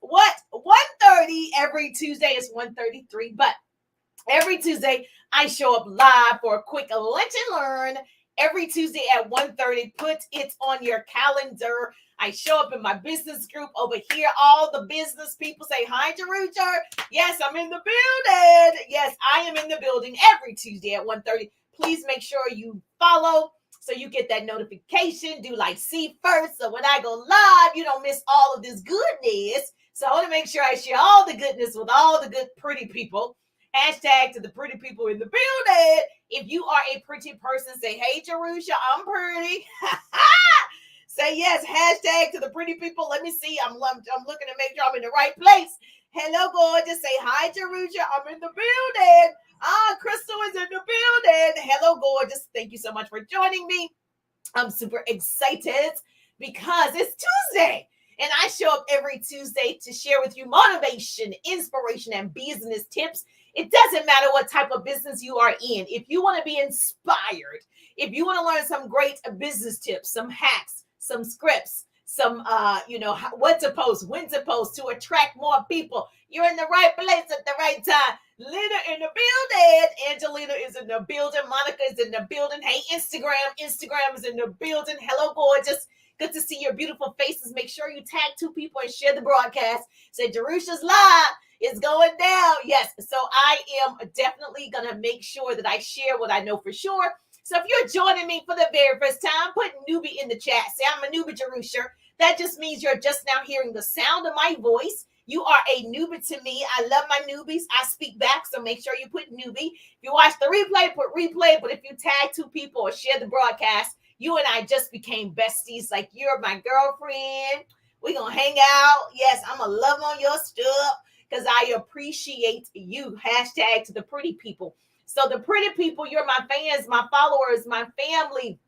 what? 1:30 every Tuesday is 1:33, but every Tuesday I show up live for a quick lunch and learn. Every Tuesday at 1:30, put it on your calendar. I show up in my business group over here. All the business people say, hi, Jerusha. Yes, I'm in the building. Yes, I am in the building every Tuesday at 1:30. Please make sure you follow so you get that notification. Do like see first. So when I go live, you don't miss all of this goodness. So I want to make sure I share all the goodness with all the good, pretty people. Hashtag to the pretty people in the building. If you are a pretty person, say, hey, Jerusha, I'm pretty. Say yes. Hashtag to the pretty people. Let me see. I'm looking to make sure I'm in the right place. Hello, gorgeous. Say hi, Jerusha. I'm in the building. Crystal is in the building. Hello, gorgeous. Thank you so much for joining me. I'm super excited because it's Tuesday. And I show up every Tuesday to share with you motivation, inspiration, and business tips. It doesn't matter what type of business you are in. If you want to be inspired, if you want to learn some great business tips, some hacks, some scripts, some, what to post, when to post to attract more people, you're in the right place at the right time. Lena in the building. Angelina is in the building. Monica is in the building. Hey, Instagram is in the building. Hello, gorgeous. Good to see your beautiful faces. Make sure you tag 2 people and share the broadcast. Say Jerusha's live. It's going down. Yes. So I am definitely going to make sure that I share what I know for sure. So if you're joining me for the very first time, put newbie in the chat. Say I'm a newbie, Jerusha. That just means you're just now hearing the sound of my voice. You are a newbie to me. I love my newbies. I speak back, so make sure you put newbie. If you watch the replay, put replay. But if you tag 2 people or share the broadcast, you and I just became besties. Like you're my girlfriend. We're going to hang out. Yes, I'm going to love on your stuff because I appreciate you. Hashtag to the pretty people. So the pretty people, you're my fans, my followers, my family.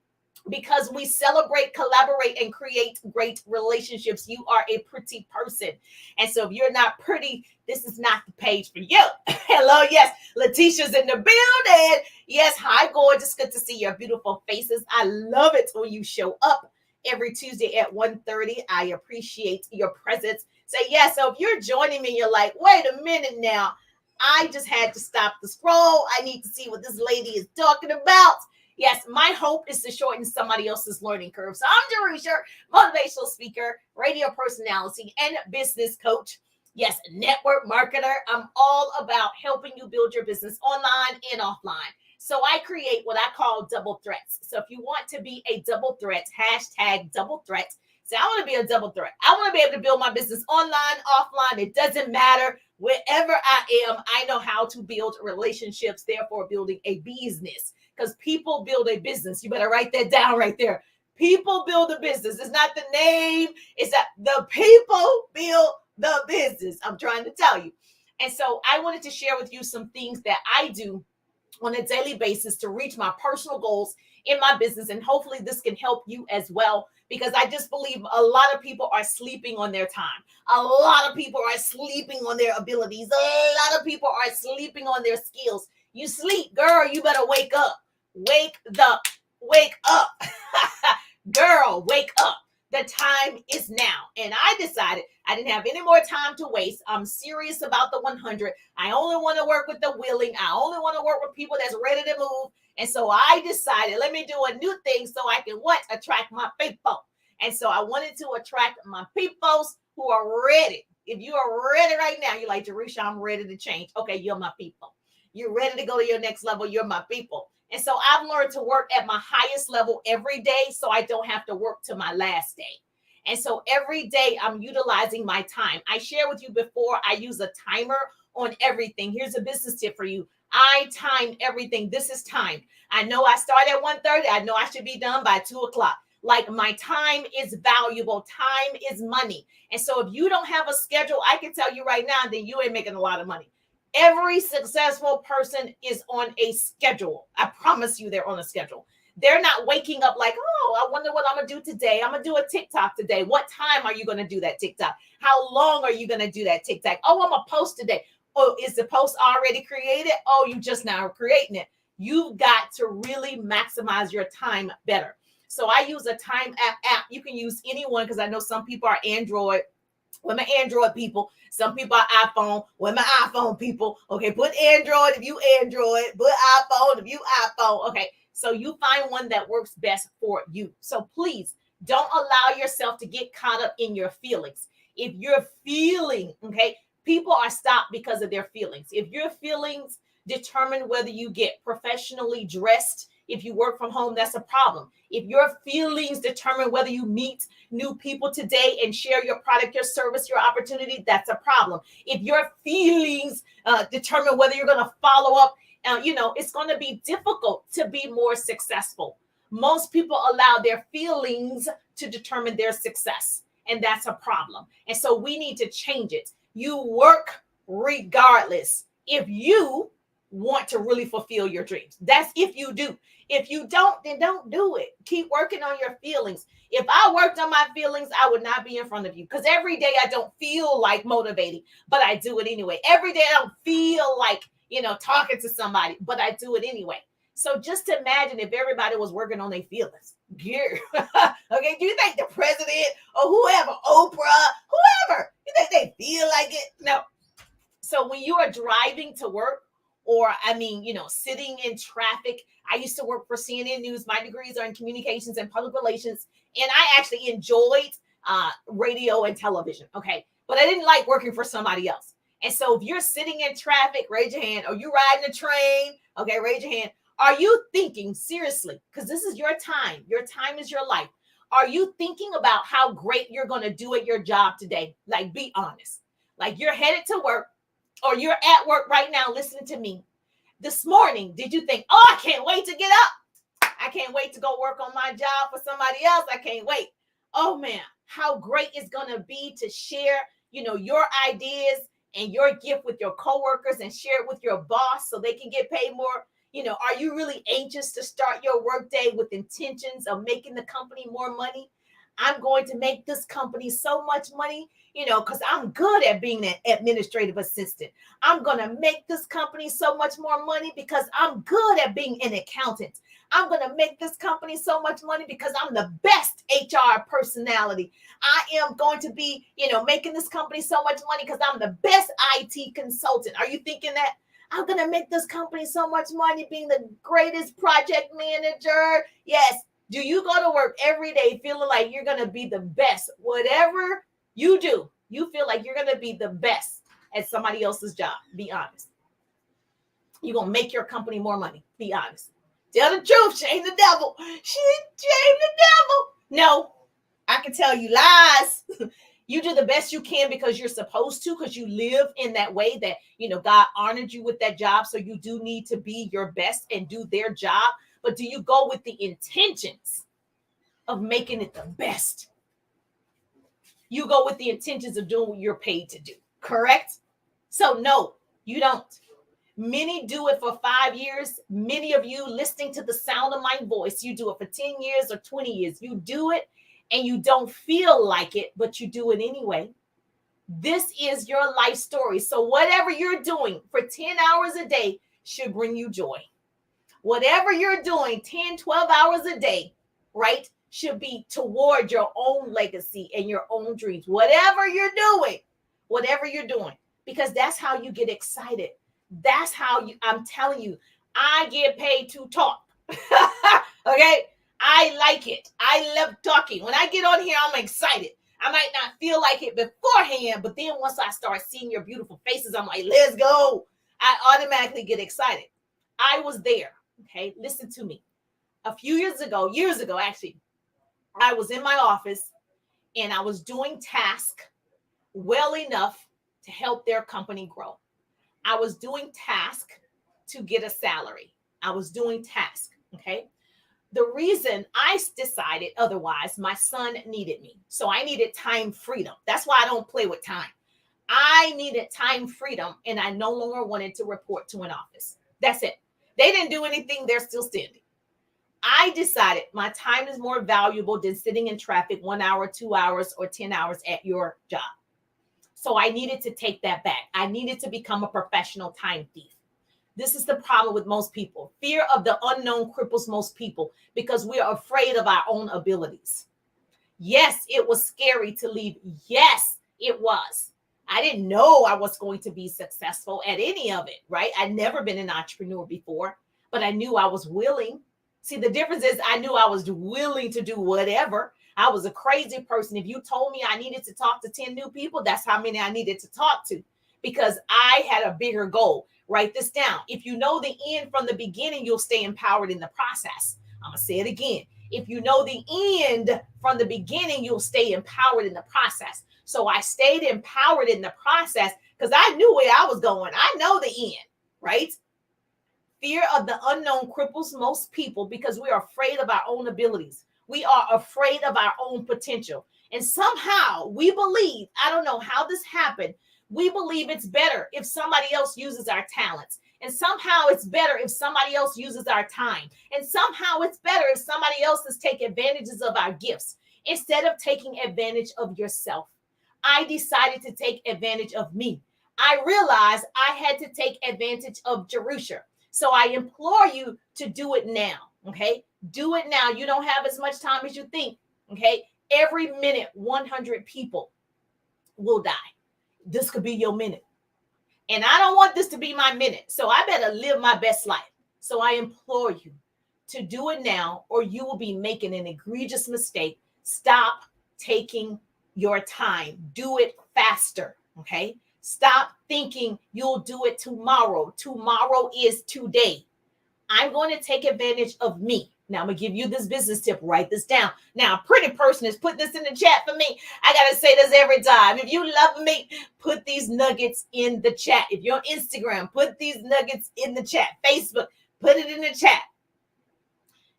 Because we celebrate, collaborate, and create great relationships. You are a pretty person. And so if you're not pretty, this is not the page for you. Hello, yes. Letitia's in the building. Yes, hi, gorgeous. Good to see your beautiful faces. I love it when you show up every Tuesday at 1:30. I appreciate your presence. Say yes. So if you're joining me, you're like, wait a minute now. I just had to stop the scroll. I need to see what this lady is talking about. Yes, my hope is to shorten somebody else's learning curve. So I'm Jerusha, motivational speaker, radio personality, and business coach. Yes, network marketer. I'm all about helping you build your business online and offline. So I create what I call double threats. So if you want to be a double threat, hashtag double threat. So I want to be a double threat. I want to be able to build my business online, offline. It doesn't matter. Wherever I am, I know how to build relationships, therefore building a business. Because people build a business. You better write that down right there. People build a business. It's not the name. It's that the people build the business. I'm trying to tell you. And so I wanted to share with you some things that I do on a daily basis to reach my personal goals in my business. And hopefully this can help you as well, because I just believe a lot of people are sleeping on their time. A lot of people are sleeping on their abilities. A lot of people are sleeping on their skills. You sleep, girl, you better wake up. Wake up. Girl, wake up. The time is now. And I decided I didn't have any more time to waste. I'm serious about the 100. I only want to work with the willing. I only want to work with people that's ready to move. And so I decided, let me do a new thing so I can attract my people. And so I wanted to attract my peoples who are ready. If you are ready right now, you're like, Jerusha, I'm ready to change. Okay, you're my people. You're ready to go to your next level. You're my people. And so I've learned to work at my highest level every day so I don't have to work to my last day. And so every day I'm utilizing my time. I shared with you before, I use a timer on everything. Here's a business tip for you. I time everything. This is time. I know I start at 1:30. I know I should be done by 2 o'clock. Like my time is valuable. Time is money. And so if you don't have a schedule, I can tell you right now that you ain't making a lot of money. Every successful person is on a schedule. I promise you they're on a schedule. They're not waking up like, oh, I wonder what I'm going to do today. I'm going to do a TikTok today. What time are you going to do that TikTok? How long are you going to do that TikTok? Oh, I'm going to post today. Oh, is the post already created? Oh, you just now creating it. You've got to really maximize your time better. So I use a time app. You can use anyone because I know some people are Android. With my Android people, some people are iPhone. With my iPhone people, okay, put Android if you Android, put iPhone if you iPhone. Okay, so you find one that works best for you. So please don't allow yourself to get caught up in your feelings. If you're feeling, okay, people are stopped because of their feelings. If your feelings determine whether you get professionally dressed, if you work from home, that's a problem. If your feelings determine whether you meet new people today and share your product, your service, your opportunity, that's a problem. If your feelings determine whether you're going to follow up, it's going to be difficult to be more successful. Most people allow their feelings to determine their success, and that's a problem. And so we need to change it. You work regardless if you want to really fulfill your dreams. That's if you do. If you don't, then don't do it. Keep working on your feelings. If I worked on my feelings, I would not be in front of you, because every day I don't feel like motivating, but I do it anyway. Every day I don't feel like, talking to somebody, but I do it anyway. So just imagine if everybody was working on their feelings. Yeah. Okay. Do you think the president or whoever, Oprah, whoever, you think they feel like it? No. So when you are driving to work, or sitting in traffic. I used to work for CNN News. My degrees are in communications and public relations, and I actually enjoyed radio and television. Okay, but I didn't like working for somebody else. And so if you're sitting in traffic, raise your hand. Or you riding a train? Okay, raise your hand. Are you thinking seriously? Because this is your time. Your time is your life. Are you thinking about how great you're going to do at your job today? Like, be honest. Like, you're headed to work, or you're at work right now listening to me. This morning, did you think, oh, I can't wait to get up. I can't wait to go work on my job for somebody else. I can't wait. Oh, man, how great it's going to be to share, your ideas and your gift with your coworkers and share it with your boss so they can get paid more. Are you really anxious to start your workday with intentions of making the company more money? I'm going to make this company so much money, because I'm good at being an administrative assistant. I'm going to make this company so much more money because I'm good at being an accountant. I'm going to make this company so much money because I'm the best HR personality. I am going to be, making this company so much money because I'm the best IT consultant. Are you thinking that? I'm going to make this company so much money being the greatest project manager. Yes. Do you go to work every day feeling like you're going to be the best? Whatever you do, you feel like you're going to be the best at somebody else's job. Be honest. You're going to make your company more money. Be honest. Tell the truth. Shame the devil. Shame the devil. No, I can tell you lies. You do the best you can because you're supposed to, because you live in that way that, God honored you with that job. So you do need to be your best and do their job. But do you go with the intentions of making it the best? You go with the intentions of doing what you're paid to do, correct? So no, you don't. Many do it for 5 years. Many of you listening to the sound of my voice, you do it for 10 years or 20 years. You do it and you don't feel like it, but you do it anyway. This is your life story. So whatever you're doing for 10 hours a day should bring you joy. Whatever you're doing 10, 12 hours a day, right, should be toward your own legacy and your own dreams. Whatever you're doing, because that's how you get excited. That's how I'm telling you, I get paid to talk. Okay. I like it. I love talking. When I get on here, I'm excited. I might not feel like it beforehand, but then once I start seeing your beautiful faces, I'm like, let's go. I automatically get excited. I was there. Okay, listen to me. A few years ago, actually, I was in my office and I was doing tasks well enough to help their company grow. I was doing tasks to get a salary. I was doing tasks, okay? The reason I decided otherwise, my son needed me. So I needed time freedom. That's why I don't play with time. I needed time freedom and I no longer wanted to report to an office. That's it. They didn't do anything. They're still standing. I decided my time is more valuable than sitting in traffic 1 hour, 2 hours, or 10 hours at your job. So I needed to take that back. I needed to become a professional time thief. This is the problem with most people. Fear of the unknown cripples most people because we are afraid of our own abilities. Yes, it was scary to leave. Yes, It was. I didn't know I was going to be successful at any of it, right? I'd never been an entrepreneur before, but I knew I was willing. See, the difference is I knew I was willing to do whatever. I was a crazy person. If you told me I needed to talk to 10 new people, that's how many I needed to talk to because I had a bigger goal. Write this down. If you know the end from the beginning, you'll stay empowered in the process. I'm going to say it again. If you know the end from the beginning, you'll stay empowered in the process. So I stayed empowered in the process because I knew where I was going. I know the end, right? Fear of the unknown cripples most people because we are afraid of our own abilities. We are afraid of our own potential. And somehow we believe, I don't know how this happened, we believe it's better if somebody else uses our talents. And somehow it's better if somebody else uses our time. And somehow it's better if somebody else is taking advantages of our gifts instead of taking advantage of yourself. I decided to take advantage of me. I realized I had to take advantage of Jerusha. So I implore you to do it now, okay? Do it now. You don't have as much time as you think, okay? Every minute, 100 people will die. This could be your minute. And I don't want this to be my minute. So I better live my best life. So I implore you to do it now or you will be making an egregious mistake. Stop taking your time. Do it faster, okay? Stop thinking you'll do it tomorrow. Tomorrow is today. I'm going to take advantage of me. Now, I'm going to give you this business tip. Write this down. Now, a pretty person has put this in the chat for me. I got to say this every time. If you love me, put these nuggets in the chat. If you're on Instagram, put these nuggets in the chat. Facebook, put it in the chat.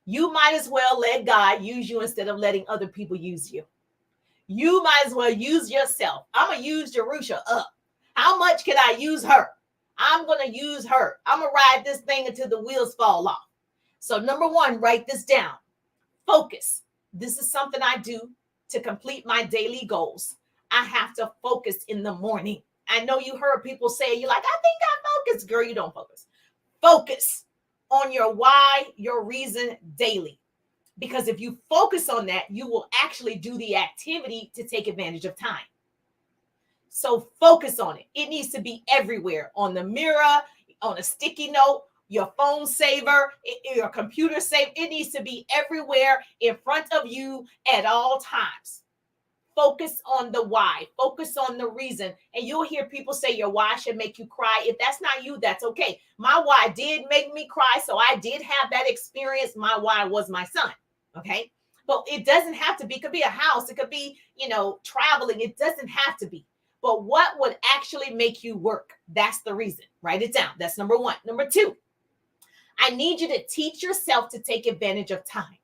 You might as well let God use you instead of letting other people use you. You might as well use yourself. I'm going to use Jerusha up. How much can I use her? I'm going to use her. I'm going to ride this thing until the wheels fall off. So number one, write this down. Focus. This is something I do to complete my daily goals. I have to focus in the morning. I know you heard people say, you're like, I think I focus. Girl, you don't focus. Focus on your why, your reason daily. Because if you focus on that, you will actually do the activity to take advantage of time. So focus on it. It needs to be everywhere, on the mirror, on a sticky note, your phone saver, your computer saver. It needs to be everywhere in front of you at all times. Focus on the why. Focus on the reason. And you'll hear people say your why should make you cry. If that's not you, that's okay. My why did make me cry, so I did have that experience. My why was my son, okay? But it doesn't have to be. It could be a house. It could be, traveling. It doesn't have to be. But what would actually make you work? That's the reason. Write it down. That's number one. Number two, I need you to teach yourself to take advantage of time.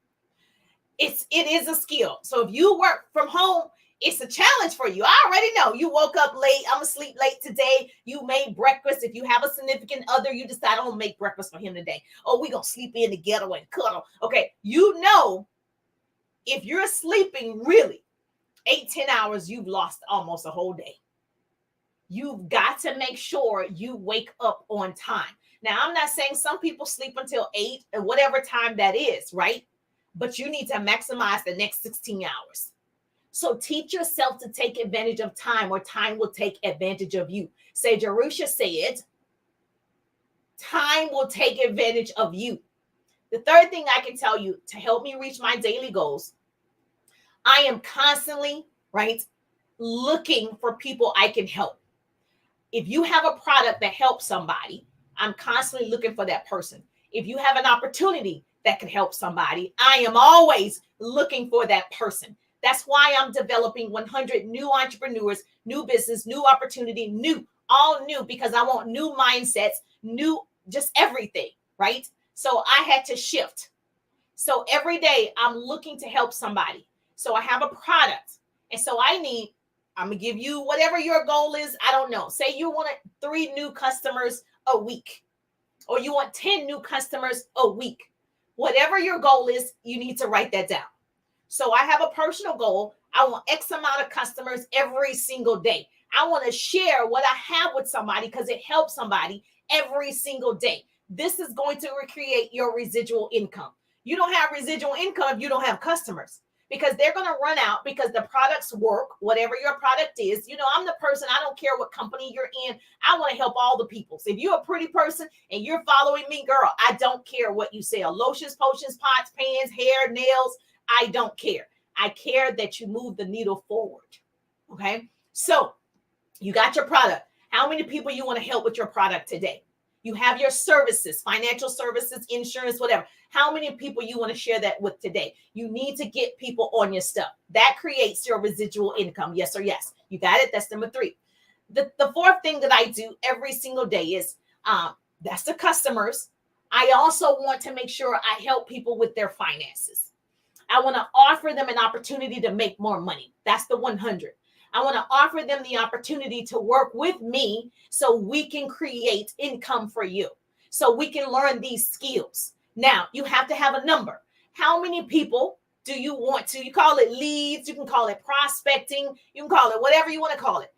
It is a skill. So if you work from home, it's a challenge for you. I already know. You woke up late. I'm going to sleep late today. You made breakfast. If you have a significant other, you decide I'm going to make breakfast for him today. Oh, we're going to sleep in together and cuddle. Okay. If you're sleeping really 8-10 hours, you've lost almost a whole day. You've got to make sure you wake up on time. Now, I'm not saying some people sleep until 8 or whatever time that is, right? But you need to maximize the next 16 hours. So teach yourself to take advantage of time, or time will take advantage of you. Say, Jerusha said, time will take advantage of you. The third thing I can tell you to help me reach my daily goals, I am constantly, right, looking for people I can help. If you have a product that helps somebody, I'm constantly looking for that person. If you have an opportunity that can help somebody, I am always looking for that person. That's why I'm developing 100 new entrepreneurs, new business, new opportunity, all new, because I want new mindsets, new, just everything, right? So I had to shift. So every day I'm looking to help somebody. So I have a product. And so I'm going to give you whatever your goal is. I don't know. Say you want 3 new customers a week, or you want 10 new customers a week. Whatever your goal is, you need to write that down. So I have a personal goal. I want X amount of customers every single day. I want to share what I have with somebody because it helps somebody every single day. This is going to recreate your residual income. You don't have residual income if you don't have customers. because they're going to run out because the products work, whatever your product is. You know, I'm the person, I don't care what company you're in. I want to help all the people. So if you're a pretty person and you're following me, girl, I don't care what you sell. Lotions, potions, pots, pans, hair, nails. I don't care. I care that you move the needle forward. Okay. So you got your product. How many people you want to help with your product today? You have your services, financial services, insurance, whatever. How many people you want to share that with today? You need to get people on your stuff. That creates your residual income. Yes or yes. You got it? That's number 3. The fourth thing that I do every single day is that's the customers. I also want to make sure I help people with their finances. I want to offer them an opportunity to make more money. That's the 100. I want to offer them the opportunity to work with me so we can create income for you, so we can learn these skills. Now, you have to have a number. How many people do you want to? You call it leads, you can call it prospecting, you can call it whatever you want to call it.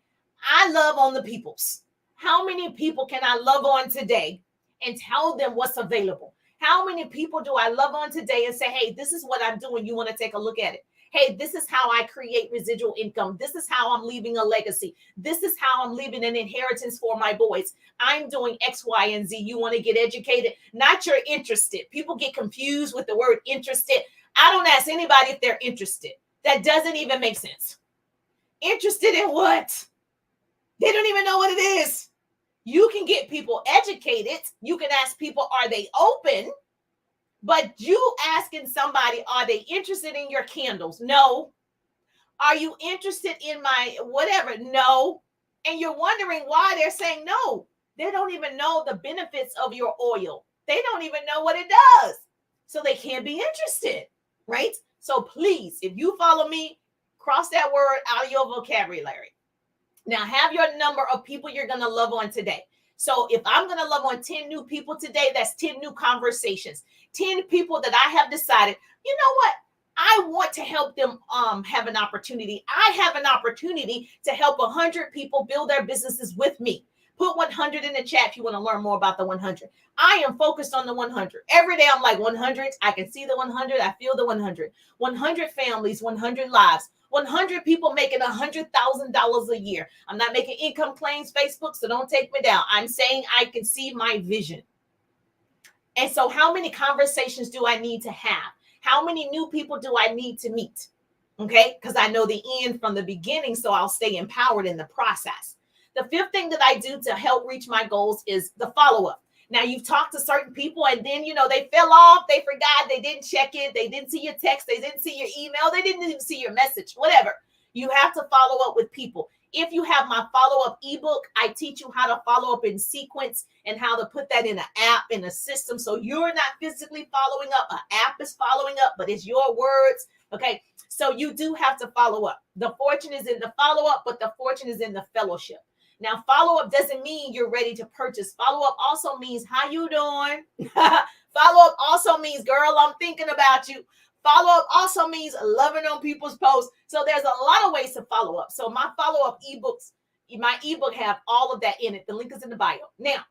I love on the peoples. How many people can I love on today and tell them what's available? How many people do I love on today and say, hey, this is what I'm doing. You want to take a look at it? Hey, this is how I create residual income. This is how I'm leaving a legacy. This is how I'm leaving an inheritance for my boys. I'm doing X, Y, and Z. You want to get educated? Not you're interested. People get confused with the word interested. I don't ask anybody if they're interested. That doesn't even make sense. Interested in what? They don't even know what it is. You can get people educated. You can ask people, are they open? But you asking somebody, are they interested in your candles? No. Are you interested in my whatever? No. And you're wondering why they're saying no. They don't even know the benefits of your oil. They don't even know what it does. So they can't be interested, right? So please, if you follow me, cross that word out of your vocabulary. Now have your number of people you're going to love on today. So if I'm going to love on 10 new people today, that's 10 new conversations, 10 people that I have decided, you know what? I want to help them have an opportunity. I have an opportunity to help 100 people build their businesses with me. Put 100 in the chat if you want to learn more about the 100. I am focused on the 100. Every day I'm like 100. I can see the 100. I feel the 100. 100 families, 100 lives. 100 people making $100,000 a year. I'm not making income claims, Facebook, so don't take me down. I'm saying I can see my vision. And so how many conversations do I need to have? How many new people do I need to meet? Okay, because I know the end from the beginning, so I'll stay empowered in the process. The fifth thing that I do to help reach my goals is the follow-up. Now, you've talked to certain people and then, they fell off, they forgot, they didn't check it, they didn't see your text, they didn't see your email, they didn't even see your message, whatever. You have to follow up with people. If you have my follow-up ebook, I teach you how to follow up in sequence and how to put that in an app, in a system. So you're not physically following up. An app is following up, but it's your words. Okay. So you do have to follow up. The fortune is in the follow-up, but the fortune is in the fellowship. Now, follow-up doesn't mean you're ready to purchase. Follow-up also means how you doing. Follow-up also means, girl, I'm thinking about you. Follow-up also means loving on people's posts. So there's a lot of ways to follow up. So my follow-up ebooks, my ebook have all of that in it. The link is in the bio. Now,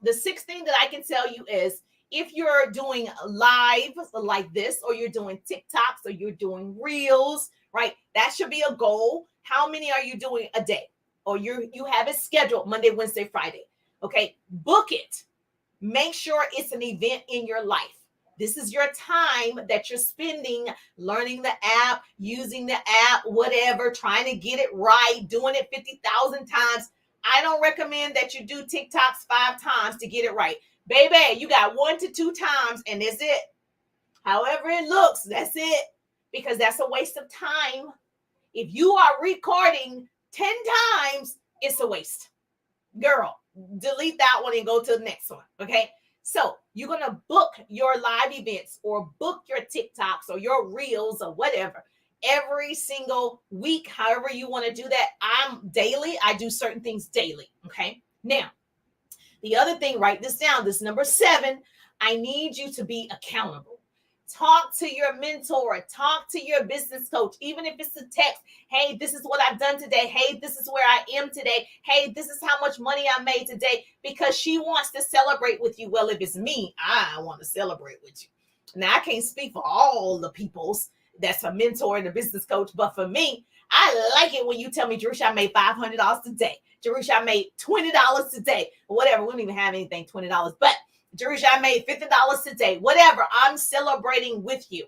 the sixth thing that I can tell you is if you're doing live like this, or you're doing TikToks, or you're doing reels, right? That should be a goal. How many are you doing a day? Or you have it scheduled Monday, Wednesday, Friday. Okay, book it. Make sure it's an event in your life. This is your time that you're spending learning the app, using the app, whatever, trying to get it right, doing it 50,000 times. I don't recommend that you do TikToks 5 times to get it right. Baby, you got 1 to 2 times and that's it. However it looks, that's it. Because that's a waste of time. If you are recording 10 times, it's a waste. Girl, delete that one and go to the next one. Okay. So you're going to book your live events or book your TikToks or your reels or whatever every single week. However you want to do that. I'm daily. I do certain things daily. Okay. Now, the other thing, write this down. This number 7, I need you to be accountable. Talk to your mentor, talk to your business coach, even if it's a text. Hey, this is what I've done today. Hey, this is where I am today. Hey, this is how much money I made today, because she wants to celebrate with you. Well, if it's me, I want to celebrate with you. Now, I can't speak for all the peoples. that's a mentor and a business coach. But for me, I like it when you tell me, Jerusha, I made $500 today. Jerusha, I made $20 today. Whatever. We don't even have anything $20. But Jerusha, I made $50 today. Whatever. I'm celebrating with you.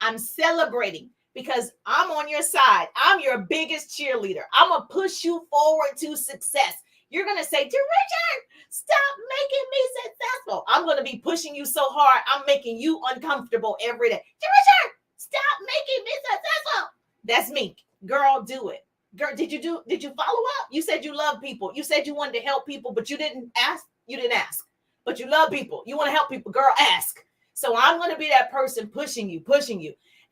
I'm celebrating because I'm on your side. I'm your biggest cheerleader. I'm going to push you forward to success. You're going to say, Jerusha, stop making me successful. I'm going to be pushing you so hard. I'm making you uncomfortable every day. Jerusha, stop making me successful. That's me. Girl, do it. Girl, did you follow up? You said you love people. You said you wanted to help people, but you didn't ask. You didn't ask. But you love people. You want to help people. Girl, ask. So I'm going to be that person pushing you.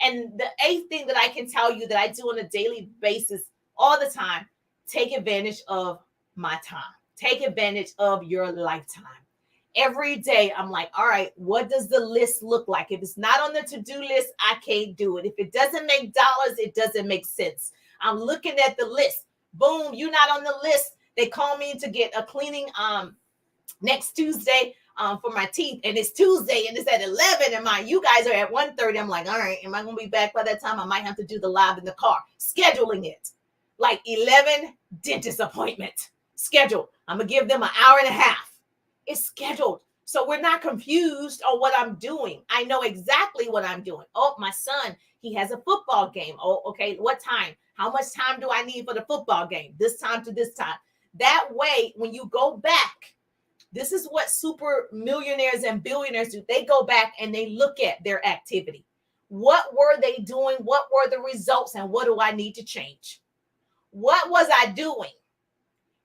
And the 8th thing that I can tell you that I do on a daily basis all the time, take advantage of my time. Take advantage of your lifetime. Every day, I'm like, all right, what does the list look like? If it's not on the to-do list, I can't do it. If it doesn't make dollars, it doesn't make sense. I'm looking at the list. Boom, you're not on the list. They call me to get a cleaning next Tuesday for my teeth, and it's Tuesday, and it's at 11, and you guys are at 1:30. I'm like, all right, am I going to be back by that time? I might have to do the live in the car. Scheduling it. Like 11 dentist appointment. Scheduled. I'm going to give them an hour and a half. It's scheduled. So we're not confused on what I'm doing. I know exactly what I'm doing. Oh, my son, he has a football game. Oh, okay. What time? How much time do I need for the football game? This time to this time. That way, when you go back, this is what super millionaires and billionaires do. They go back and they look at their activity. What were they doing? What were the results? And what do I need to change? What was I doing?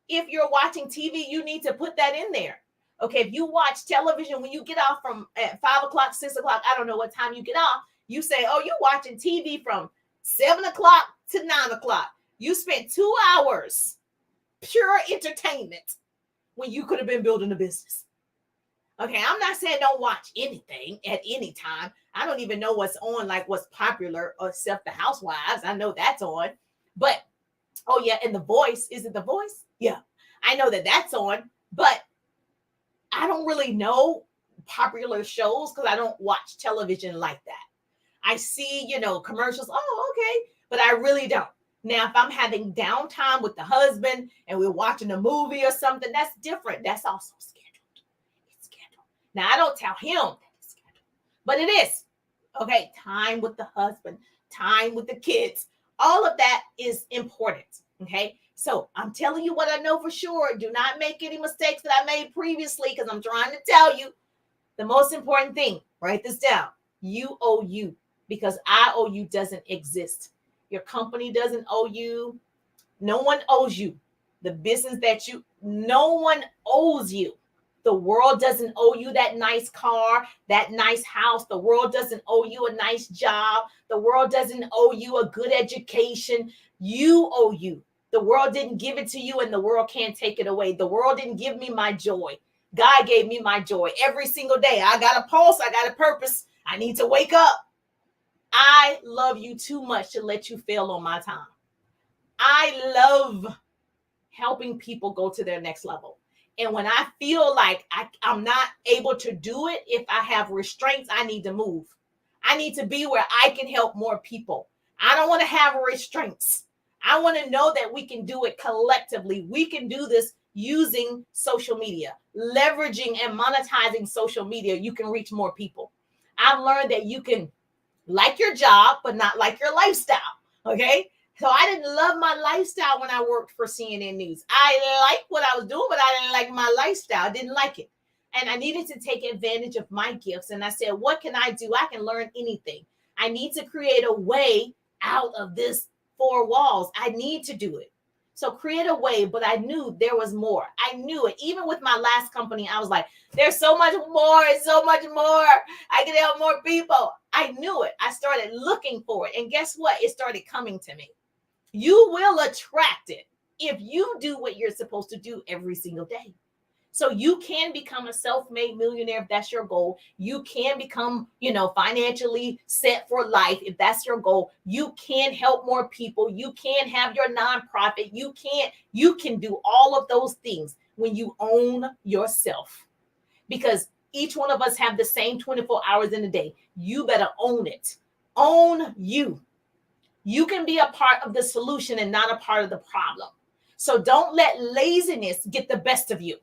If you're watching TV, you need to put that in there. Okay, if you watch television, when you get off from at 5 o'clock, 6 o'clock, I don't know what time you get off, you say, oh, you're watching TV from 7 o'clock to 9 o'clock. You spent 2 hours, pure entertainment, when you could have been building a business. Okay, I'm not saying don't watch anything at any time. I don't even know what's on, like what's popular, except The Housewives. I know that's on. But, oh yeah, and The Voice. Is it The Voice? Yeah, I know that that's on. But I don't really know popular shows because I don't watch television like that. I see, commercials. Oh, okay. But I really don't. Now, if I'm having downtime with the husband and we're watching a movie or something, that's different. That's also scheduled. It's scheduled. Now, I don't tell him that it's scheduled, but it is. Okay, time with the husband, time with the kids. All of that is important. Okay. So I'm telling you what I know for sure. Do not make any mistakes that I made previously because I'm trying to tell you the most important thing. Write this down. You owe you because I owe you doesn't exist. Your company doesn't owe you. No one owes you. The business no one owes you. The world doesn't owe you that nice car, that nice house. The world doesn't owe you a nice job. The world doesn't owe you a good education. You owe you. The world didn't give it to you and the world can't take it away. The world didn't give me my joy. God gave me my joy every single day. I got a pulse. I got a purpose. I need to wake up. I love you too much to let you fail on my time. I love helping people go to their next level. And when I feel like I'm not able to do it, if I have restraints, I need to move. I need to be where I can help more people. I don't want to have restraints. I want to know that we can do it collectively. We can do this using social media, leveraging and monetizing social media. You can reach more people. I've learned that you can like your job, but not like your lifestyle. Okay. So I didn't love my lifestyle when I worked for CNN News. I liked what I was doing, but I didn't like my lifestyle. I didn't like it. And I needed to take advantage of my gifts. And I said, what can I do? I can learn anything. I need to create a way out of this 4 walls. I need to do it. So create a way, but I knew there was more. I knew it. Even with my last company, I was like, there's so much more. It's so much more. I can help more people. I knew it. I started looking for it. And guess what? It started coming to me. You will attract it if you do what you're supposed to do every single day. So you can become a self-made millionaire if that's your goal. You can become, financially set for life if that's your goal. You can help more people. You can have your nonprofit. You can do all of those things when you own yourself. Because each one of us have the same 24 hours in a day. You better own it. Own you. You can be a part of the solution and not a part of the problem. So don't let laziness get the best of you.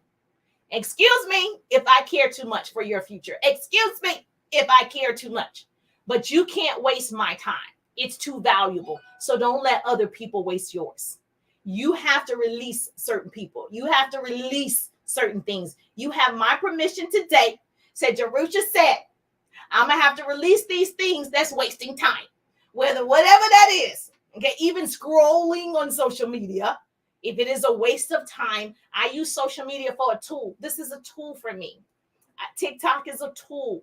Excuse me if I care too much for your future. Excuse me if I care too much. But you can't waste my time. It's too valuable. So don't let other people waste yours. You have to release certain people. You have to release certain things. You have my permission today. Said Jerusha said, I'm going to have to release these things that's wasting time. Whether whatever that is. Okay, even scrolling on social media. If it is a waste of time, I use social media for a tool. This is a tool for me. TikTok is a tool.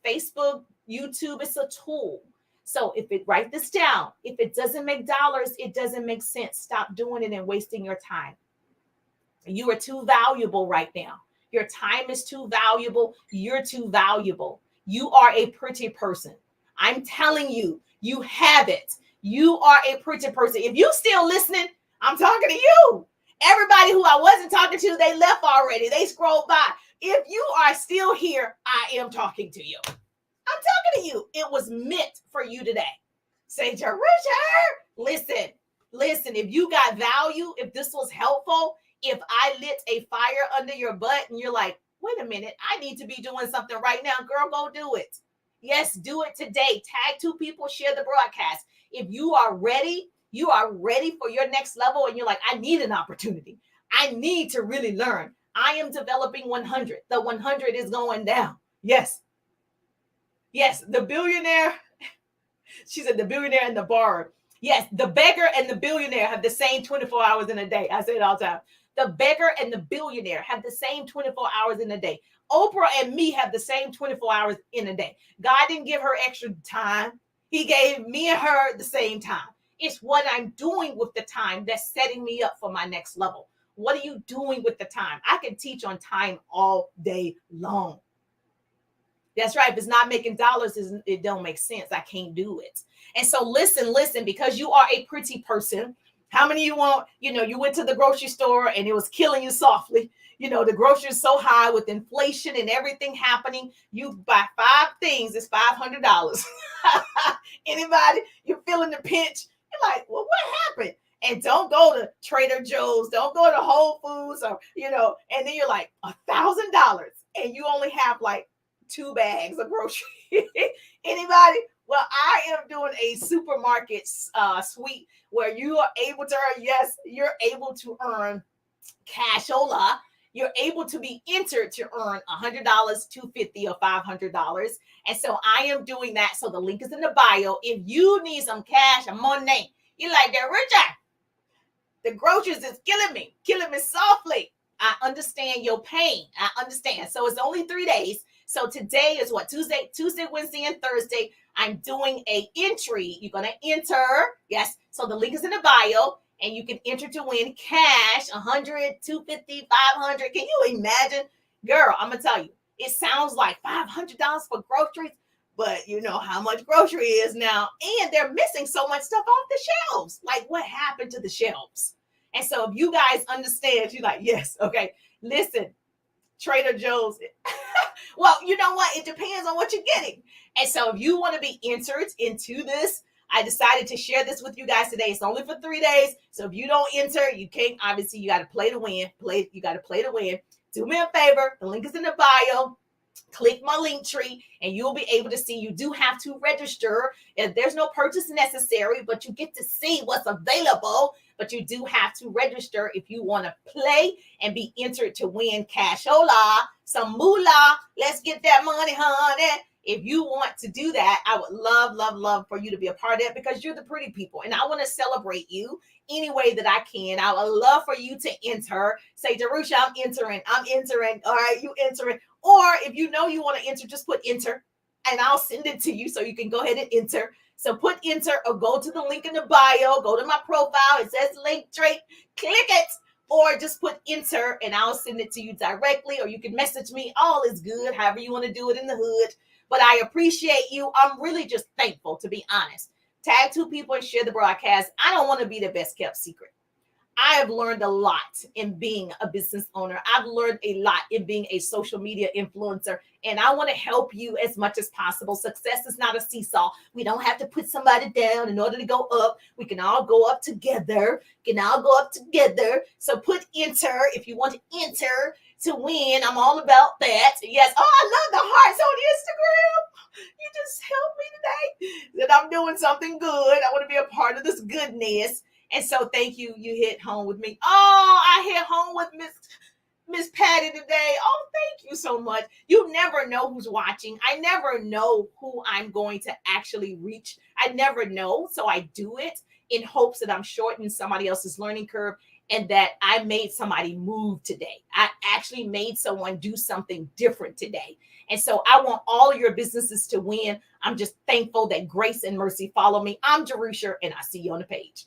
Facebook, YouTube is a tool. So if it, write this down, if it doesn't make dollars, it doesn't make sense. Stop doing it and wasting your time. You are too valuable right now. Your time is too valuable. You're too valuable. You are a pretty person. I'm telling you, you have it. You are a pretty person. If you still listening, I'm talking to you. Everybody who I wasn't talking to, they left already. They scrolled by. If you are still here, I am talking to you. I'm talking to you. It was meant for you today. Say, Jerusha, listen. If you got value, if this was helpful, if I lit a fire under your butt and you're like, wait a minute, I need to be doing something right now. Girl, go do it. Yes, do it today. Tag 2 people, share the broadcast. If you are ready for your next level and you're like, I need an opportunity. I need to really learn. I am developing 100. The 100 is going down. Yes, the billionaire. She said the billionaire and the borrower. Yes, the beggar and the billionaire have the same 24 hours in a day. I say it all the time. The beggar and the billionaire have the same 24 hours in a day. Oprah and me have the same 24 hours in a day. God didn't give her extra time. He gave me and her the same time. It's what I'm doing with the time that's setting me up for my next level. What are you doing with the time? I can teach on time all day long. That's right. If it's not making dollars, it don't make sense. I can't do it. And so listen, because you are a pretty person. How many of you want, you went to the grocery store and it was killing you softly. The grocery is so high with inflation and everything happening. You buy 5 things, it's $500. Anybody, you're feeling the pinch. You're like, well, what happened? And don't go to Trader Joe's. Don't go to Whole Foods or, and then you're like $1,000 and you only have like 2 bags of groceries. Anybody? Well, I am doing a supermarket suite where you are able to earn, yes, you're able to earn cashola. You're able to be entered to earn $100, $250, or $500. And so I am doing that. So the link is in the bio. If you need some cash or money, you're like, Richard, the groceries is killing me softly. I understand your pain. I understand. So it's only 3 days. So today is what? Tuesday, Wednesday, and Thursday. I'm doing a entry. You're going to enter. Yes. So the link is in the bio and you can enter to win cash, $100, $250, $500. Can you imagine? Girl, I'm going to tell you, it sounds like $500 for groceries, but you know how much grocery is now. And they're missing so much stuff off the shelves. Like what happened to the shelves? And so if you guys understand, you're like, yes, okay, listen, Trader Joe's. Well, you know what? It depends on what you're getting. And so if you want to be entered into this, I decided to share this with you guys today. It's only for 3 days. So if you don't enter, you can't, obviously you got to play to win. You got to play to win. Do me a favor. The link is in the bio. Click my link tree and you'll be able to see. You do have to register. And there's no purchase necessary, but you get to see what's available. But you do have to register if you want to play and be entered to win cashola, some moolah. Let's get that money, honey. If you want to do that, I would love for you to be a part of it because you're the pretty people. And I want to celebrate you any way that I can. I would love for you to enter. Say, Jerusha, I'm entering. All right, you entering. Or if you know you want to enter, just put enter and I'll send it to you so you can go ahead and enter. So put enter or go to the link in the bio, go to my profile. It says link trade, click it, or just put enter and I'll send it to you directly, or you can message me. All is good, however you want to do it in the hood. But I appreciate you. I'm really just thankful, to be honest. Tag 2 people and share the broadcast. I don't want to be the best kept secret. I have learned a lot in being a business owner. I've learned a lot in being a social media influencer, and I want to help you as much as possible. Success is not a seesaw. We don't have to put somebody down in order to go up. We can all go up together. We can all go up together. So put enter if you want to enter to win. I'm all about that. Yes. Oh, I love the hearts on Instagram. You just helped me today that I'm doing something good. I want to be a part of this goodness. And so thank you. You hit home with me. Oh, I hit home with Miss Patty today. Oh, thank you so much. You never know who's watching. I never know who I'm going to actually reach. I never know. So I do it in hopes that I'm shortening somebody else's learning curve and that I made somebody move today. I actually made someone do something different today. And so I want all of your businesses to win. I'm just thankful that grace and mercy follow me. I'm Jerusha, and I see you on the page.